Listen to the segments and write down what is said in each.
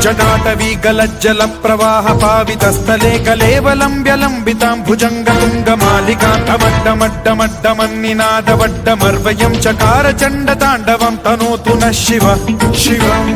जटाटवी गलज्जल प्रवाह पावितस्थले कलेवलम्ब्यलम्बितां भुजङ्गतुङ्गमालिकान्तमड्डमड्डमड्डमन्निनादवड्डमर्वयं चकार चण्डताण्डवं तनोतु नः शिव शिवम्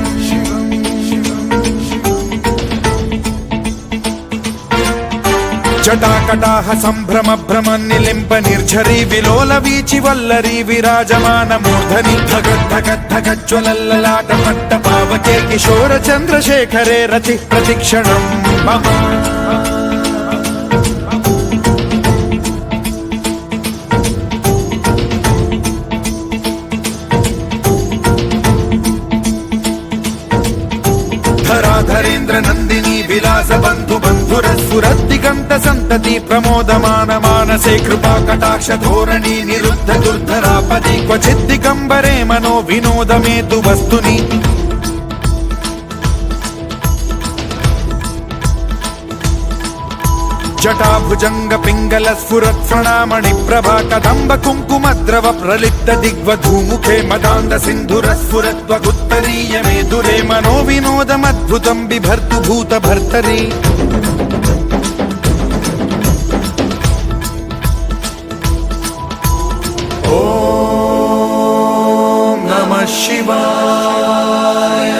जटाकटाह सम्भ्रम भ्रमन्निलिम्प निर्झरी विलोल वीचि वल्लरी विराजमान मूर्धनि धगद्धगद्धगज्ज्वलल्ललाट पट्ट पावके किशोर चन्द्रशेखरे रति प्रतिक्षणम् धराधरेन्द्र नन्दिनी विलास बन्धु बन्धुरस्फुरद्दिगन्त सन्तति प्रमोदमान मानसे कृपा कटाक्ष धोरणी निरुद्ध दुर्धरापदि क्वचिद्दिगम्बरे मनो विनोदमेतु वस्तुनि जटाभुजंग पिंगल स्फुरत् प्रणामणि प्रभा कदम्ब कुङ्कुमद्रव प्रलिप्त दिग्वधूमुखे मदान्द सिन्धुर स्फुरत्वगुत्तरीय मेदुरे मनो विनोदमद्भुतं बिभर्तु भूत भर्तरि ॐ नमः शिवाय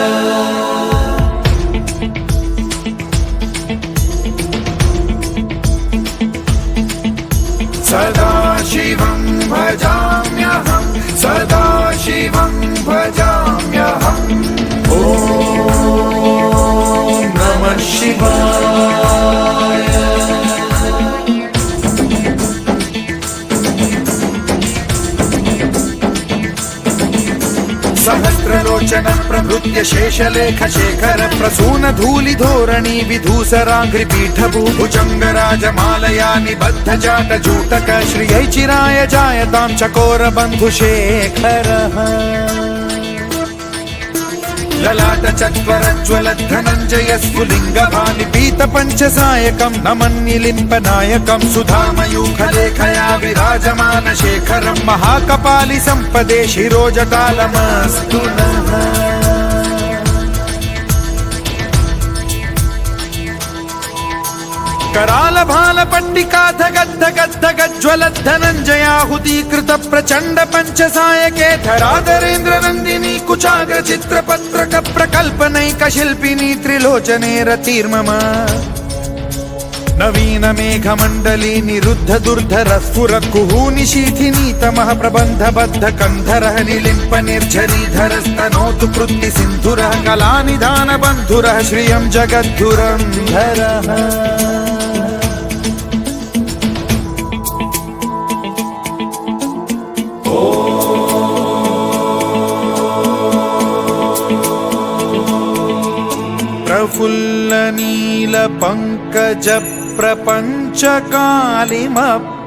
सदा शिवं भजाम्यहं सदा शिवं भजाम्यहम् ॐ नमः शिवाय सहस्रलोचन प्रभृत्य शेषलेख शेखर प्रसून धूलि धोरणी विधूसराङ्घ्रि पीठभूभुजङ्ग राजमालया निबद्ध जाट जूटक श्रियै चिराय जायतां चकोर बन्धुशेखरः ललाट चत्वरज्वल धनञ्जय स्फुलिङ्ग भानिपीत पञ्चसायकं नमन्निलिम्प नायकं सुधामयूखलेखया विराजमान शेखरं महाकपालि सम्पदे शिरोजटालमस्तु नः कराल भाल पट्टिका धगद्धगद्धगज्ज्वल धनञ्जयाहुतीकृत प्रचण्ड पञ्चसायके धराधरेन्द्र नन्दिनी कुचाग्र चित्रपत्रक प्रकल्पनैक शिल्पिनी त्रिलोचने रतिर्मम नवीन मेघमण्डली निरुद्ध दुर्धर स्फुर कुहूनिशीथिनी तमः प्रबन्ध बद्ध कन्धरः निलिम्प निर्झरीधर स्तनोतु कृत्ति सिन्धुरः कलानिधान बन्धुरः श्रियं जगद्धुरन्धरः प्रफुल्ल नील पंकज प्रपंच कालिम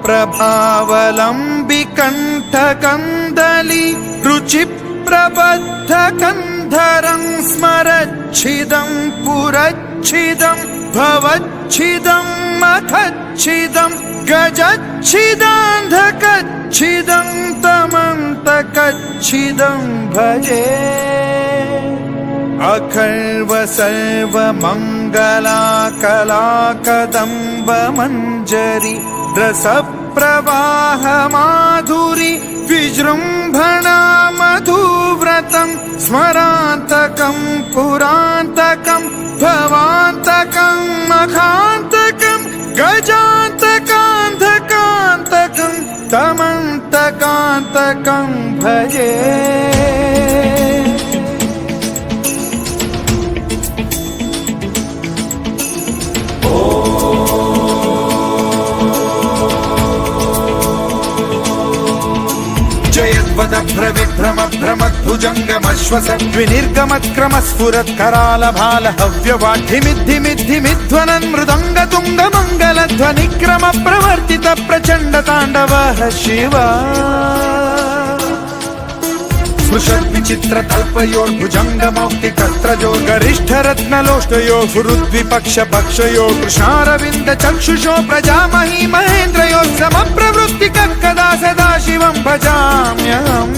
प्रभावलंबि कंठ कंदली रुचि प्रबद्ध कंधरं स्मरच्छिदं पुरच्छिदं भवच्छिदं मखच्छिदं गजच्छिदान्धकच्छिदं तमन्तकच्छिदं भजे अखर्व सर्व मंगला कला कदम्ब मंजरी रस प्रवाह माधुरी विजृंभणा मधुव्रतं स्मरान्तकं पुरान्तकं भवान्तकं मखान्तकं गजान्तकान्धकान्तकं तमन्तकान्तकं भजे भ्रविभ्रम भ्रमद्भुजङ्गमश्वसद्विनिर्गमत्क्रम स्फुरत् कराल भाल हव्यवाढ्यमिद्धिमिद्धिमिध्वनन् मृदङ्ग तुङ्ग मङ्गलध्वनिक्रम प्रवर्तित प्रचण्ड ताण्डवः शिवा स्पृशद्विचित्र तल्पयोर्भुजङ्गमौक्तिकस्त्रजो गरिष्ठ रत्नलोष्टयो फुरुद्विपक्ष पक्षयो कृष्णारविन्द चक्षुषो प्रजामही महेन्द्रयो समप्रवृत्तिकः कदा सदा शिवं भजाम्यहम्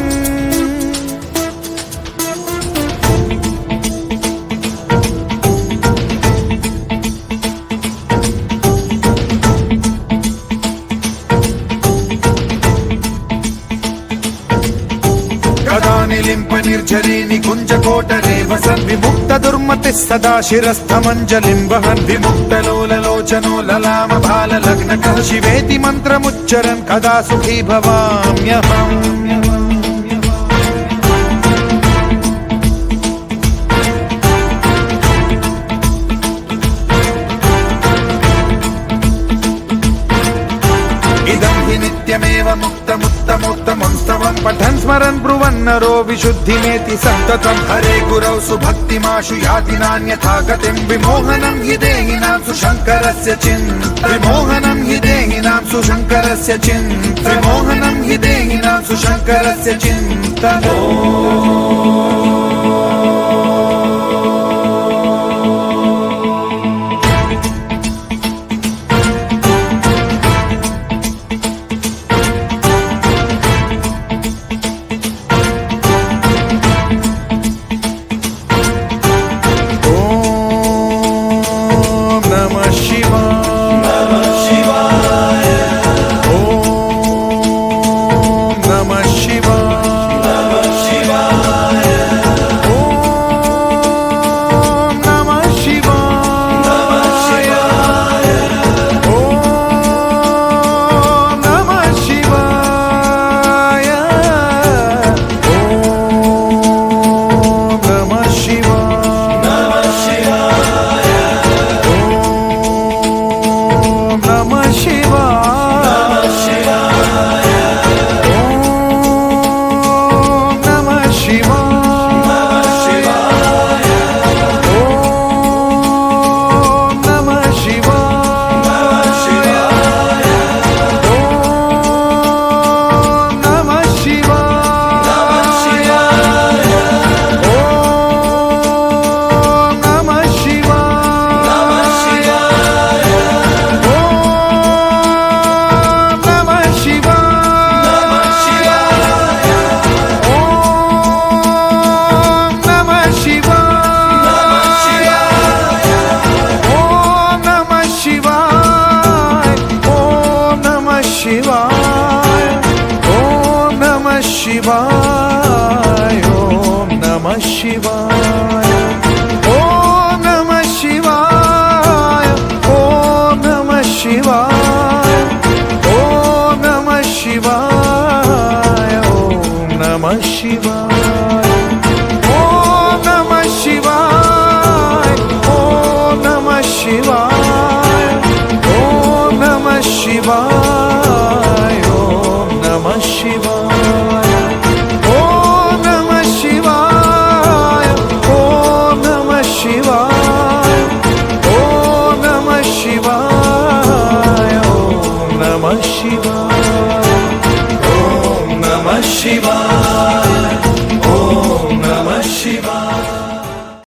निकुञ्जकोटरे वसन् विमुक्त दुर्मतिः सदा शिरस्थमञ्जलिं वहन् विमुक्तलोललोचनो ललाम भाललग्नकः शिवेति मन्त्रमुच्चरन् कदा सुखी भवाम्यहम् नित्यमेव मुक्तमुत्तमोत्तमं स्तवं पठन् स्मरन् ब्रुवन्नरो विशुद्धिमेति सन्ततं हरे गुरौ सुभक्तिमाशु याति नान्यथा गतिं विमोहनं हि देहिनां सुशङ्करस्य चिन्त विमोहनं हि देहिनां सुशङ्करस्य चिन्त विमोहनं हि देहिनां सुशङ्करस्य चिन्तनो शिवाय, ॐ नमः शिवाय।